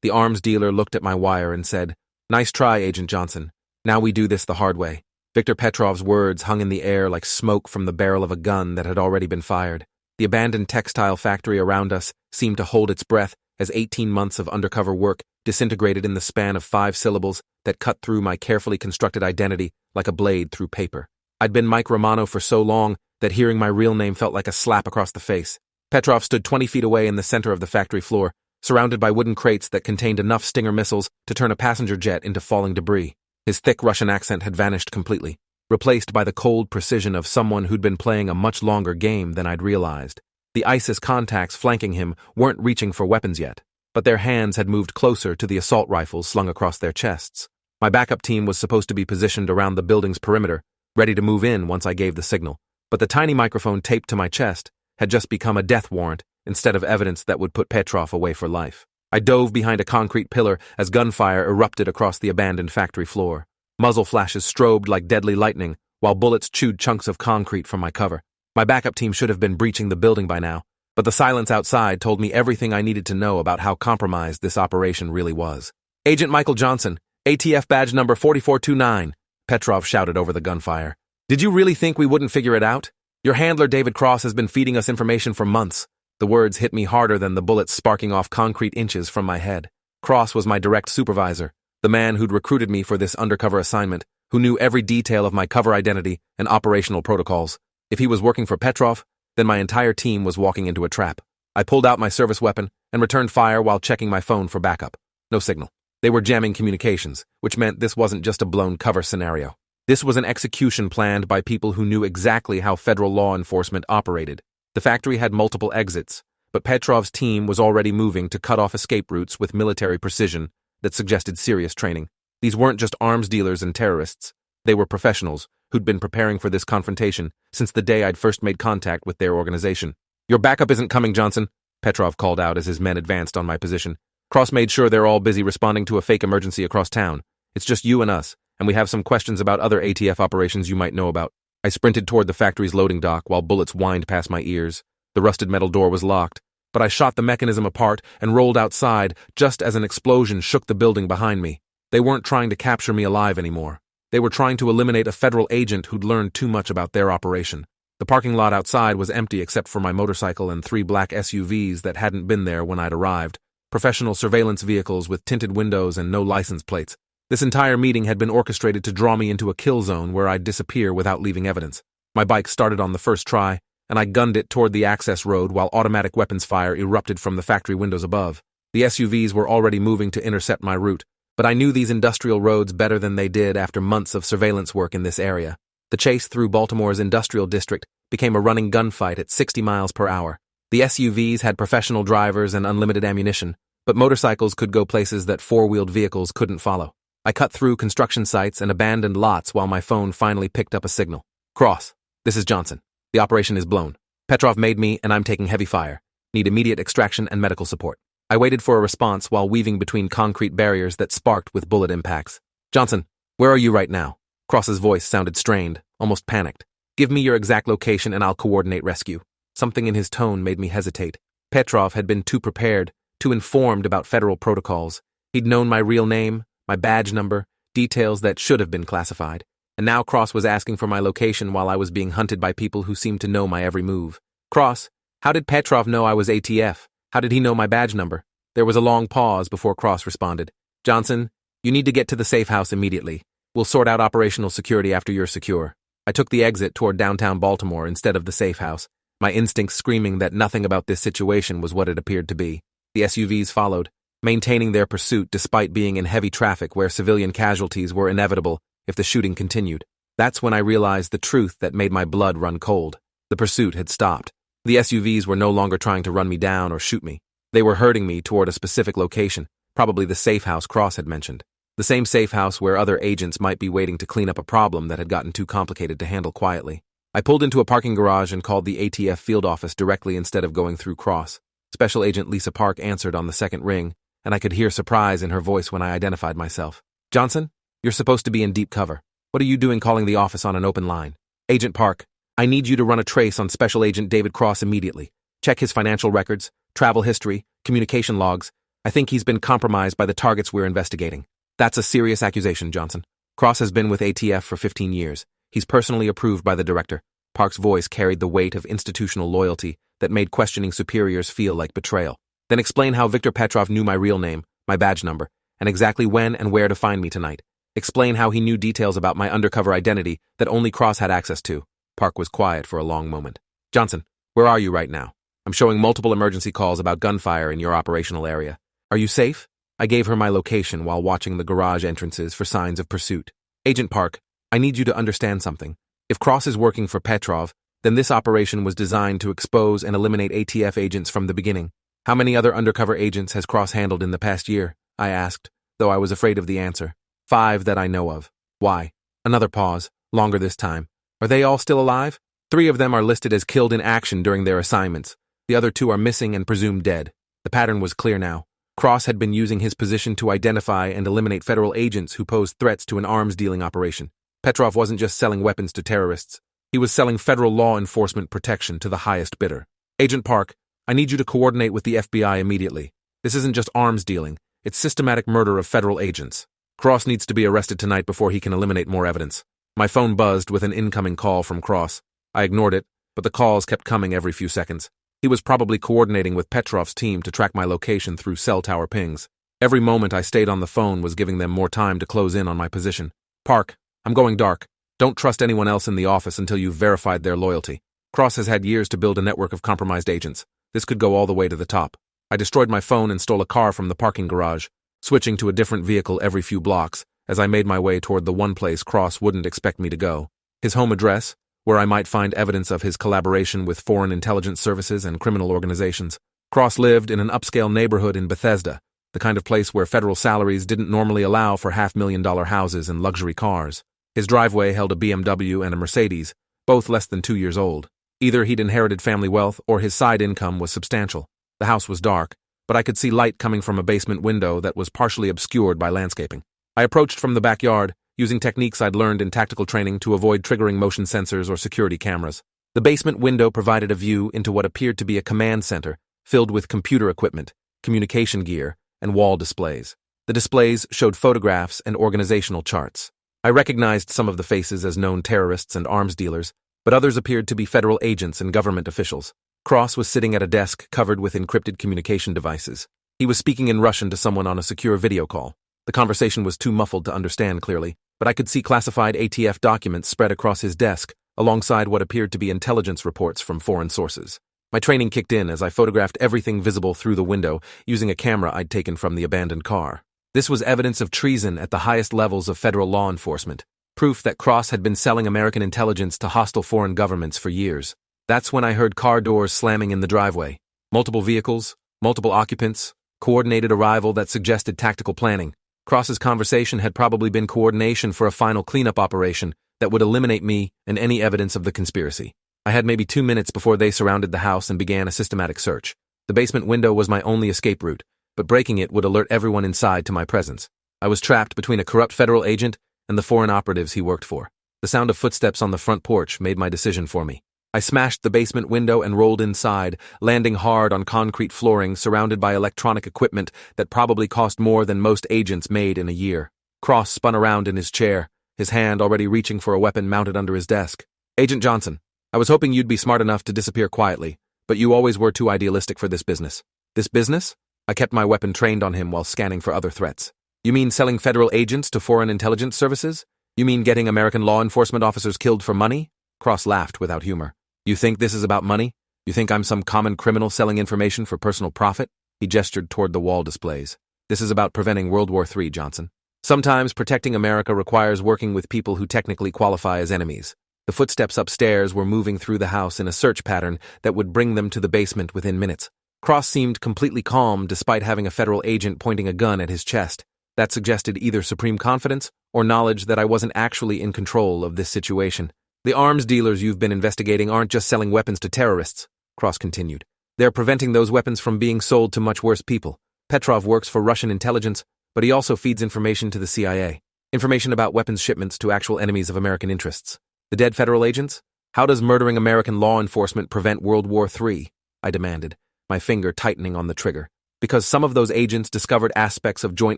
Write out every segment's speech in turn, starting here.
The arms dealer looked at my wire and said, "Nice try, Agent Johnson. Now we do this the hard way." Viktor Petrov's words hung in the air like smoke from the barrel of a gun that had already been fired. The abandoned textile factory around us seemed to hold its breath as 18 months of undercover work disintegrated in the span of 5 syllables that cut through my carefully constructed identity like a blade through paper. I'd been Mike Romano for so long that hearing my real name felt like a slap across the face. Petrov stood 20 feet away in the center of the factory floor, surrounded by wooden crates that contained enough Stinger missiles to turn a passenger jet into falling debris. His thick Russian accent had vanished completely, replaced by the cold precision of someone who'd been playing a much longer game than I'd realized. The ISIS contacts flanking him weren't reaching for weapons yet, but their hands had moved closer to the assault rifles slung across their chests. My backup team was supposed to be positioned around the building's perimeter, ready to move in once I gave the signal, but the tiny microphone taped to my chest had just become a death warrant instead of evidence that would put Petrov away for life. I dove behind a concrete pillar as gunfire erupted across the abandoned factory floor. Muzzle flashes strobed like deadly lightning, while bullets chewed chunks of concrete from my cover. My backup team should have been breaching the building by now, but the silence outside told me everything I needed to know about how compromised this operation really was. "Agent Michael Johnson, ATF badge number 4429, Petrov shouted over the gunfire. "Did you really think we wouldn't figure it out? Your handler David Cross has been feeding us information for months." The words hit me harder than the bullets sparking off concrete inches from my head. Cross was my direct supervisor, the man who'd recruited me for this undercover assignment, who knew every detail of my cover identity and operational protocols. If he was working for Petrov, then my entire team was walking into a trap. I pulled out my service weapon and returned fire while checking my phone for backup. No signal. They were jamming communications, which meant this wasn't just a blown cover scenario. This was an execution planned by people who knew exactly how federal law enforcement operated. The factory had multiple exits, but Petrov's team was already moving to cut off escape routes with military precision that suggested serious training. These weren't just arms dealers and terrorists. They were professionals who'd been preparing for this confrontation since the day I'd first made contact with their organization. "Your backup isn't coming, Johnson," Petrov called out as his men advanced on my position. "Cross made sure they're all busy responding to a fake emergency across town. It's just you and us, and we have some questions about other ATF operations you might know about." I sprinted toward the factory's loading dock while bullets whined past my ears. The rusted metal door was locked, but I shot the mechanism apart and rolled outside just as an explosion shook the building behind me. They weren't trying to capture me alive anymore. They were trying to eliminate a federal agent who'd learned too much about their operation. The parking lot outside was empty except for my motorcycle and 3 black SUVs that hadn't been there when I'd arrived. Professional surveillance vehicles with tinted windows and no license plates. This entire meeting had been orchestrated to draw me into a kill zone where I'd disappear without leaving evidence. My bike started on the first try, and I gunned it toward the access road while automatic weapons fire erupted from the factory windows above. The SUVs were already moving to intercept my route, but I knew these industrial roads better than they did after months of surveillance work in this area. The chase through Baltimore's industrial district became a running gunfight at 60 miles per hour. The SUVs had professional drivers and unlimited ammunition, but motorcycles could go places that 4-wheeled vehicles couldn't follow. I cut through construction sites and abandoned lots while my phone finally picked up a signal. "Cross, this is Johnson. The operation is blown. Petrov made me and I'm taking heavy fire. Need immediate extraction and medical support." I waited for a response while weaving between concrete barriers that sparked with bullet impacts. "Johnson, where are you right now?" Cross's voice sounded strained, almost panicked. "Give me your exact location and I'll coordinate rescue." Something in his tone made me hesitate. Petrov had been too prepared, too informed about federal protocols. He'd known my real name, my badge number, details that should have been classified. And now Cross was asking for my location while I was being hunted by people who seemed to know my every move. "Cross, how did Petrov know I was ATF? How did he know my badge number?" There was a long pause before Cross responded. "Johnson, you need to get to the safe house immediately. We'll sort out operational security after you're secure." I took the exit toward downtown Baltimore instead of the safe house, my instincts screaming that nothing about this situation was what it appeared to be. The SUVs followed, maintaining their pursuit despite being in heavy traffic where civilian casualties were inevitable if the shooting continued. That's when I realized the truth that made my blood run cold. The pursuit had stopped. The SUVs were no longer trying to run me down or shoot me. They were herding me toward a specific location, probably the safe house Cross had mentioned. The same safe house where other agents might be waiting to clean up a problem that had gotten too complicated to handle quietly. I pulled into a parking garage and called the ATF field office directly instead of going through Cross. Special Agent Lisa Park answered on the second ring, and I could hear surprise in her voice when I identified myself. "Johnson, you're supposed to be in deep cover. What are you doing calling the office on an open line?" "Agent Park, I need you to run a trace on Special Agent David Cross immediately. Check his financial records, travel history, communication logs. I think he's been compromised by the targets we're investigating. That's a serious accusation, Johnson. Cross has been with ATF for 15 years. He's personally approved by the director. Park's voice carried the weight of institutional loyalty that made questioning superiors feel like betrayal. Then explain how Viktor Petrov knew my real name, my badge number, and exactly when and where to find me tonight. Explain how he knew details about my undercover identity that only Cross had access to. Park was quiet for a long moment. Johnson, where are you right now? I'm showing multiple emergency calls about gunfire in your operational area. Are you safe? I gave her my location while watching the garage entrances for signs of pursuit. Agent Park, I need you to understand something. If Cross is working for Petrov, then this operation was designed to expose and eliminate ATF agents from the beginning. How many other undercover agents has Cross handled in the past year? I asked, though I was afraid of the answer. 5 that I know of. Why? Another pause, longer this time. Are they all still alive? 3 of them are listed as killed in action during their assignments. The other 2 are missing and presumed dead. The pattern was clear now. Cross had been using his position to identify and eliminate federal agents who posed threats to an arms-dealing operation. Petrov wasn't just selling weapons to terrorists. He was selling federal law enforcement protection to the highest bidder. Agent Park, I need you to coordinate with the FBI immediately. This isn't just arms dealing. It's systematic murder of federal agents. Cross needs to be arrested tonight before he can eliminate more evidence. My phone buzzed with an incoming call from Cross. I ignored it, but the calls kept coming every few seconds. He was probably coordinating with Petrov's team to track my location through cell tower pings. Every moment I stayed on the phone was giving them more time to close in on my position. Park, I'm going dark. Don't trust anyone else in the office until you've verified their loyalty. Cross has had years to build a network of compromised agents. This could go all the way to the top. I destroyed my phone and stole a car from the parking garage, switching to a different vehicle every few blocks as I made my way toward the one place Cross wouldn't expect me to go. His home address, where I might find evidence of his collaboration with foreign intelligence services and criminal organizations. Cross lived in an upscale neighborhood in Bethesda, the kind of place where federal salaries didn't normally allow for $500,000 houses and luxury cars. His driveway held a BMW and a Mercedes, both less than 2 years old. Either he'd inherited family wealth or his side income was substantial. The house was dark, but I could see light coming from a basement window that was partially obscured by landscaping. I approached from the backyard, using techniques I'd learned in tactical training to avoid triggering motion sensors or security cameras. The basement window provided a view into what appeared to be a command center, filled with computer equipment, communication gear, and wall displays. The displays showed photographs and organizational charts. I recognized some of the faces as known terrorists and arms dealers, but others appeared to be federal agents and government officials. Cross was sitting at a desk covered with encrypted communication devices. He was speaking in Russian to someone on a secure video call. The conversation was too muffled to understand clearly, but I could see classified ATF documents spread across his desk, alongside what appeared to be intelligence reports from foreign sources. My training kicked in as I photographed everything visible through the window using a camera I'd taken from the abandoned car. This was evidence of treason at the highest levels of federal law enforcement, proof that Cross had been selling American intelligence to hostile foreign governments for years. That's when I heard car doors slamming in the driveway. Multiple vehicles, multiple occupants, coordinated arrival that suggested tactical planning. Cross's conversation had probably been coordination for a final cleanup operation that would eliminate me and any evidence of the conspiracy. I had maybe 2 minutes before they surrounded the house and began a systematic search. The basement window was my only escape route, but breaking it would alert everyone inside to my presence. I was trapped between a corrupt federal agent and the foreign operatives he worked for. The sound of footsteps on the front porch made my decision for me. I smashed the basement window and rolled inside, landing hard on concrete flooring surrounded by electronic equipment that probably cost more than most agents made in a year. Cross spun around in his chair, his hand already reaching for a weapon mounted under his desk. Agent Johnson, I was hoping you'd be smart enough to disappear quietly, but you always were too idealistic for this business. This business? I kept my weapon trained on him while scanning for other threats. You mean selling federal agents to foreign intelligence services? You mean getting American law enforcement officers killed for money? Cross laughed without humor. You think this is about money? You think I'm some common criminal selling information for personal profit? He gestured toward the wall displays. This is about preventing World War III, Johnson. Sometimes protecting America requires working with people who technically qualify as enemies. The footsteps upstairs were moving through the house in a search pattern that would bring them to the basement within minutes. Cross seemed completely calm despite having a federal agent pointing a gun at his chest. That suggested either supreme confidence or knowledge that I wasn't actually in control of this situation. The arms dealers you've been investigating aren't just selling weapons to terrorists, Cross continued. They're preventing those weapons from being sold to much worse people. Petrov works for Russian intelligence, but he also feeds information to the CIA. Information about weapons shipments to actual enemies of American interests. The dead federal agents? How does murdering American law enforcement prevent World War III? I demanded, my finger tightening on the trigger. because some of those agents discovered aspects of joint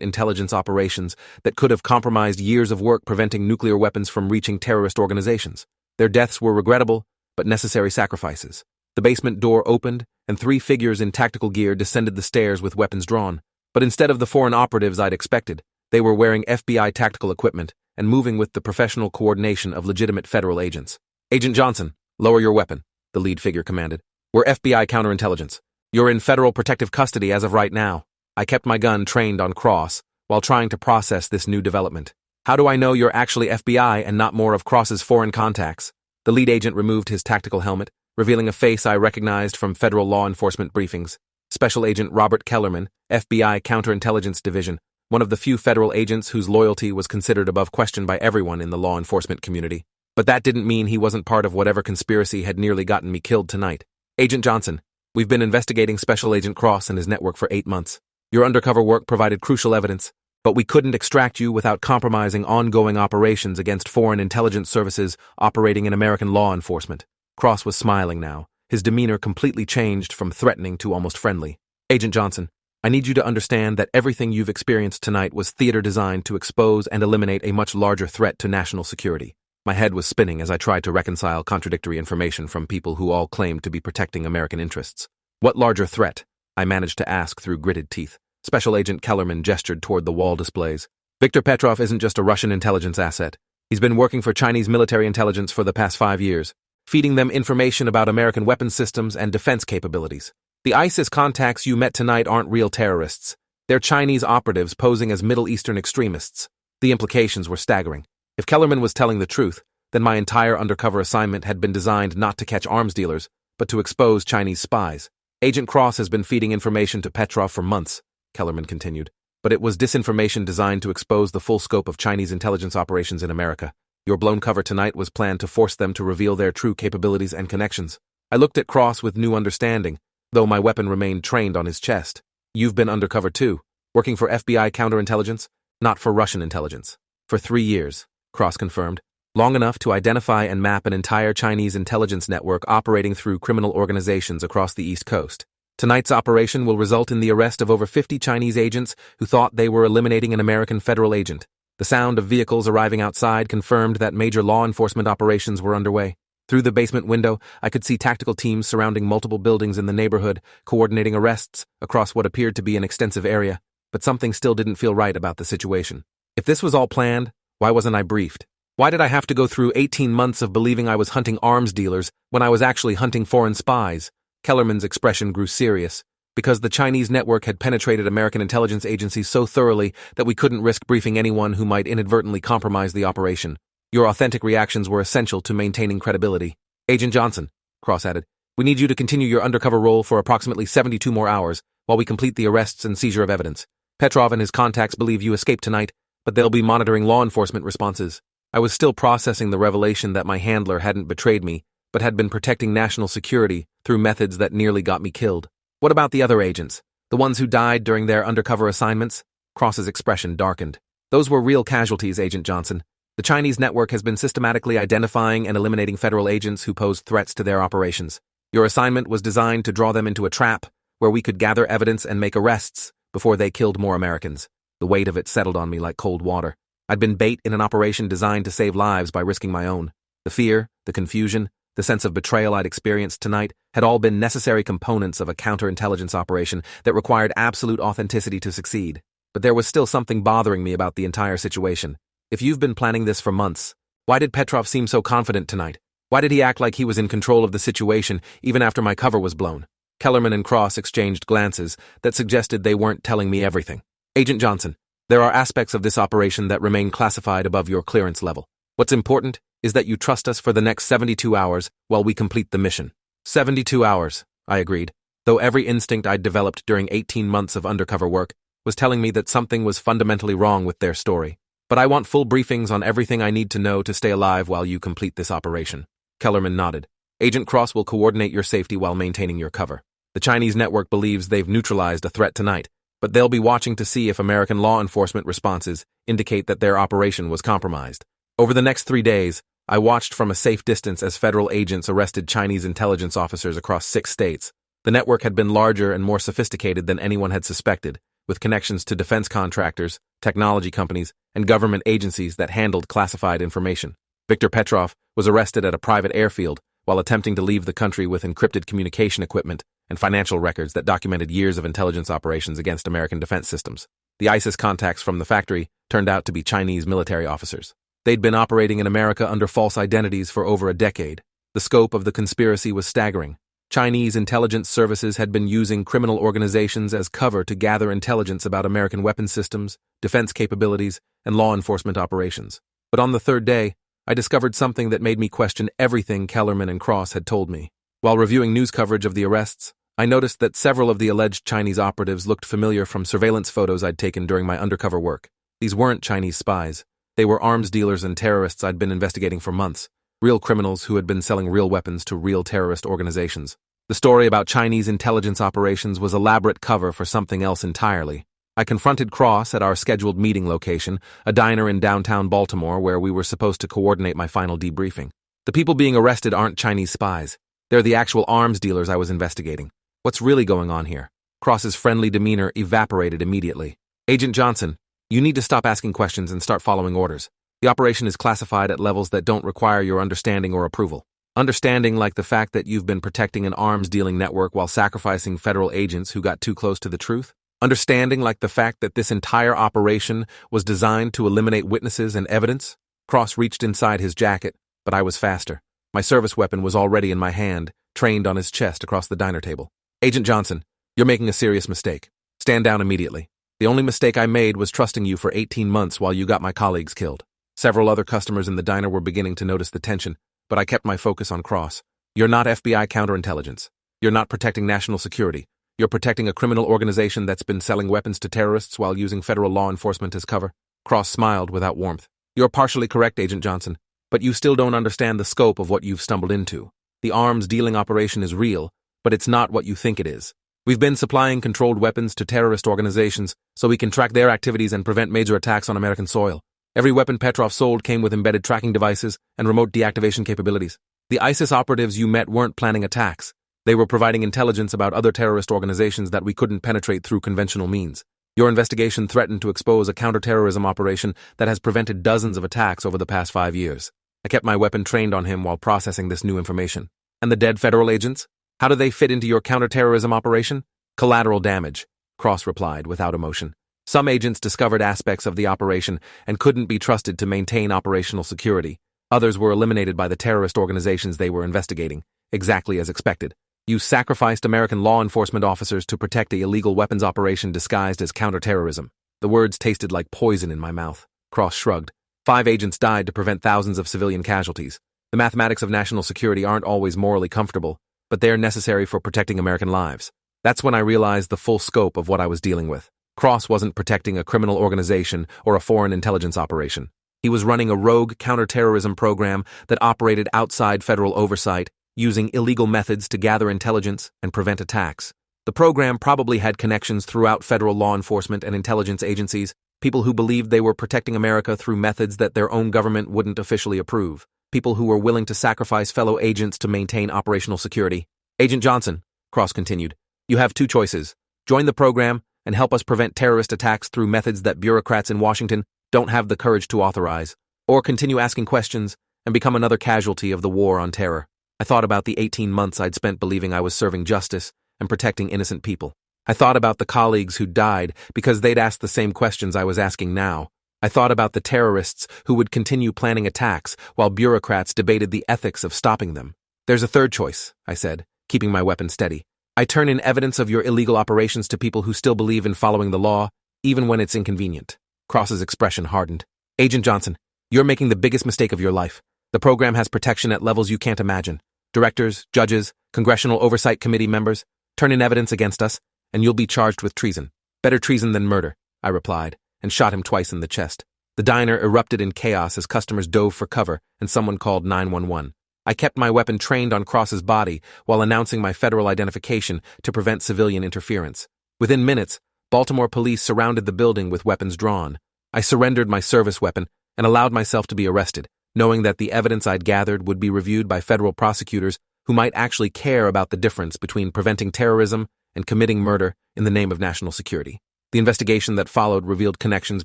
intelligence operations that could have compromised years of work preventing nuclear weapons from reaching terrorist organizations. Their deaths were regrettable, but necessary sacrifices. The basement door opened, and 3 figures in tactical gear descended the stairs with weapons drawn. But instead of the foreign operatives I'd expected, they were wearing FBI tactical equipment and moving with the professional coordination of legitimate federal agents. "Agent Johnson, lower your weapon," the lead figure commanded. "We're FBI counterintelligence. You're in federal protective custody as of right now." I kept my gun trained on Cross while trying to process this new development. "How do I know you're actually FBI and not more of Cross's foreign contacts?" The lead agent removed his tactical helmet, revealing a face I recognized from federal law enforcement briefings. Special Agent Robert Kellerman, FBI Counterintelligence Division, one of the few federal agents whose loyalty was considered above question by everyone in the law enforcement community. But that didn't mean he wasn't part of whatever conspiracy had nearly gotten me killed tonight. "Agent Johnson, we've been investigating Special Agent Cross and his network for 8 months. Your undercover work provided crucial evidence, but we couldn't extract you without compromising ongoing operations against foreign intelligence services operating in American law enforcement." Cross was smiling now, his demeanor completely changed from threatening to almost friendly. "Agent Johnson, I need you to understand that everything you've experienced tonight was theater designed to expose and eliminate a much larger threat to national security." My head was spinning as I tried to reconcile contradictory information from people who all claimed to be protecting American interests. "What larger threat?" I managed to ask through gritted teeth. Special Agent Kellerman gestured toward the wall displays. "Viktor Petrov isn't just a Russian intelligence asset. He's been working for Chinese military intelligence for the past 5 years, feeding them information about American weapons systems and defense capabilities. The ISIS contacts you met tonight aren't real terrorists. They're Chinese operatives posing as Middle Eastern extremists." The implications were staggering. If Kellerman was telling the truth, then my entire undercover assignment had been designed not to catch arms dealers, but to expose Chinese spies. "Agent Cross has been feeding information to Petrov for months," Kellerman continued, "but it was disinformation designed to expose the full scope of Chinese intelligence operations in America. Your blown cover tonight was planned to force them to reveal their true capabilities and connections." I looked at Cross with new understanding, though my weapon remained trained on his chest. "You've been undercover too, working for FBI counterintelligence, not for Russian intelligence." "For 3 years," Cross confirmed, "long enough to identify and map an entire Chinese intelligence network operating through criminal organizations across the East Coast. Tonight's operation will result in the arrest of over 50 Chinese agents who thought they were eliminating an American federal agent." The sound of vehicles arriving outside confirmed that major law enforcement operations were underway. Through the basement window, I could see tactical teams surrounding multiple buildings in the neighborhood, coordinating arrests across what appeared to be an extensive area, but something still didn't feel right about the situation. If this was all planned, why wasn't I briefed? Why did I have to go through 18 months of believing I was hunting arms dealers when I was actually hunting foreign spies? Kellerman's expression grew serious. "Because the Chinese network had penetrated American intelligence agencies so thoroughly that we couldn't risk briefing anyone who might inadvertently compromise the operation. Your authentic reactions were essential to maintaining credibility." "Agent Johnson," Cross added, "we need you to continue your undercover role for approximately 72 more hours while we complete the arrests and seizure of evidence. Petrov and his contacts believe you escaped tonight, but they'll be monitoring law enforcement responses." I was still processing the revelation that my handler hadn't betrayed me, but had been protecting national security through methods that nearly got me killed. "What about the other agents? The ones who died during their undercover assignments?" Cross's expression darkened. "Those were real casualties, Agent Johnson. The Chinese network has been systematically identifying and eliminating federal agents who posed threats to their operations. Your assignment was designed to draw them into a trap where we could gather evidence and make arrests before they killed more Americans." The weight of it settled on me like cold water. I'd been bait in an operation designed to save lives by risking my own. The fear, the confusion, the sense of betrayal I'd experienced tonight had all been necessary components of a counterintelligence operation that required absolute authenticity to succeed. But there was still something bothering me about the entire situation. If you've been planning this for months, why did Petrov seem so confident tonight? Why did he act like he was in control of the situation even after my cover was blown? Kellerman and Cross exchanged glances that suggested they weren't telling me everything. "Agent Johnson, there are aspects of this operation that remain classified above your clearance level. What's important is that you trust us for the next 72 hours while we complete the mission." 72 hours, I agreed, though every instinct I'd developed during 18 months of undercover work was telling me that something was fundamentally wrong with their story. "But I want full briefings on everything I need to know to stay alive while you complete this operation." Kellerman nodded. "Agent Cross will coordinate your safety while maintaining your cover. The Chinese network believes they've neutralized a threat tonight, but they'll be watching to see if American law enforcement responses indicate that their operation was compromised." Over the next 3 days, I watched from a safe distance as federal agents arrested Chinese intelligence officers across 6 states. The network had been larger and more sophisticated than anyone had suspected, with connections to defense contractors, technology companies, and government agencies that handled classified information. Viktor Petrov was arrested at a private airfield while attempting to leave the country with encrypted communication equipment and financial records that documented years of intelligence operations against American defense systems. The ISIS contacts from the factory turned out to be Chinese military officers. They'd been operating in America under false identities for over a decade. The scope of the conspiracy was staggering. Chinese intelligence services had been using criminal organizations as cover to gather intelligence about American weapons systems, defense capabilities, and law enforcement operations. But on the third day, I discovered something that made me question everything Kellerman and Cross had told me. While reviewing news coverage of the arrests, I noticed that several of the alleged Chinese operatives looked familiar from surveillance photos I'd taken during my undercover work. These weren't Chinese spies. They were arms dealers and terrorists I'd been investigating for months, real criminals who had been selling real weapons to real terrorist organizations. The story about Chinese intelligence operations was elaborate cover for something else entirely. I confronted Cross at our scheduled meeting location, a diner in downtown Baltimore where we were supposed to coordinate my final debriefing. The people being arrested aren't Chinese spies. They're the actual arms dealers I was investigating. What's really going on here? Cross's friendly demeanor evaporated immediately. Agent Johnson, you need to stop asking questions and start following orders. The operation is classified at levels that don't require your understanding or approval. Understanding like the fact that you've been protecting an arms-dealing network while sacrificing federal agents who got too close to the truth? Understanding like the fact that this entire operation was designed to eliminate witnesses and evidence? Cross reached inside his jacket, but I was faster. My service weapon was already in my hand, trained on his chest across the diner table. Agent Johnson, you're making a serious mistake. Stand down immediately. The only mistake I made was trusting you for 18 months while you got my colleagues killed. Several other customers in the diner were beginning to notice the tension, but I kept my focus on Cross. You're not FBI counterintelligence. You're not protecting national security. You're protecting a criminal organization that's been selling weapons to terrorists while using federal law enforcement as cover. Cross smiled without warmth. You're partially correct, Agent Johnson, but you still don't understand the scope of what you've stumbled into. The arms dealing operation is real, but it's not what you think it is. We've been supplying controlled weapons to terrorist organizations so we can track their activities and prevent major attacks on American soil. Every weapon Petrov sold came with embedded tracking devices and remote deactivation capabilities. The ISIS operatives you met weren't planning attacks. They were providing intelligence about other terrorist organizations that we couldn't penetrate through conventional means. Your investigation threatened to expose a counterterrorism operation that has prevented dozens of attacks over the past 5 years. I kept my weapon trained on him while processing this new information. And the dead federal agents? How do they fit into your counterterrorism operation? Collateral damage, Cross replied without emotion. Some agents discovered aspects of the operation and couldn't be trusted to maintain operational security. Others were eliminated by the terrorist organizations they were investigating, exactly as expected. You sacrificed American law enforcement officers to protect an illegal weapons operation disguised as counterterrorism. The words tasted like poison in my mouth. Cross shrugged. 5 agents died to prevent thousands of civilian casualties. The mathematics of national security aren't always morally comfortable, but they're necessary for protecting American lives. That's when I realized the full scope of what I was dealing with. Cross wasn't protecting a criminal organization or a foreign intelligence operation. He was running a rogue counterterrorism program that operated outside federal oversight, using illegal methods to gather intelligence and prevent attacks. The program probably had connections throughout federal law enforcement and intelligence agencies, people who believed they were protecting America through methods that their own government wouldn't officially approve, people who were willing to sacrifice fellow agents to maintain operational security. Agent Johnson, Cross continued, you have 2 choices. Join the program and help us prevent terrorist attacks through methods that bureaucrats in Washington don't have the courage to authorize, or continue asking questions and become another casualty of the war on terror. I thought about the 18 months I'd spent believing I was serving justice and protecting innocent people. I thought about the colleagues who died because they'd asked the same questions I was asking now. I thought about the terrorists who would continue planning attacks while bureaucrats debated the ethics of stopping them. There's a third choice, I said, keeping my weapon steady. I turn in evidence of your illegal operations to people who still believe in following the law, even when it's inconvenient. Cross's expression hardened. Agent Johnson, you're making the biggest mistake of your life. The program has protection at levels you can't imagine. Directors, judges, Congressional Oversight Committee members, turn in evidence against us, and you'll be charged with treason. Better treason than murder, I replied, and shot him twice in the chest. The diner erupted in chaos as customers dove for cover and someone called 911. I kept my weapon trained on Cross's body while announcing my federal identification to prevent civilian interference. Within minutes, Baltimore police surrounded the building with weapons drawn. I surrendered my service weapon and allowed myself to be arrested, knowing that the evidence I'd gathered would be reviewed by federal prosecutors who might actually care about the difference between preventing terrorism and committing murder in the name of national security. The investigation that followed revealed connections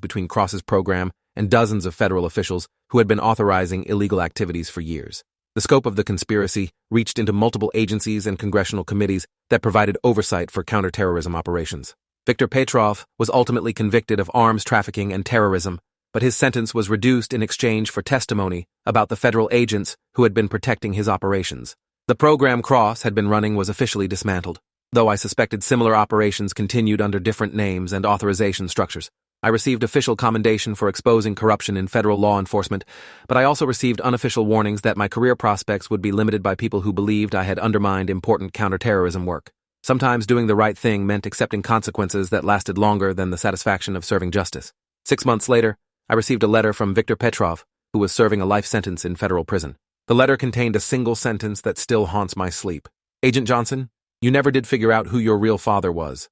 between Cross's program and dozens of federal officials who had been authorizing illegal activities for years. The scope of the conspiracy reached into multiple agencies and congressional committees that provided oversight for counterterrorism operations. Viktor Petrov was ultimately convicted of arms trafficking and terrorism, but his sentence was reduced in exchange for testimony about the federal agents who had been protecting his operations. The program Cross had been running was officially dismantled, though I suspected similar operations continued under different names and authorization structures. I received official commendation for exposing corruption in federal law enforcement, but I also received unofficial warnings that my career prospects would be limited by people who believed I had undermined important counterterrorism work. Sometimes doing the right thing meant accepting consequences that lasted longer than the satisfaction of serving justice. 6 months later, I received a letter from Viktor Petrov, who was serving a life sentence in federal prison. The letter contained a single sentence that still haunts my sleep. Agent Johnson, you never did figure out who your real father was.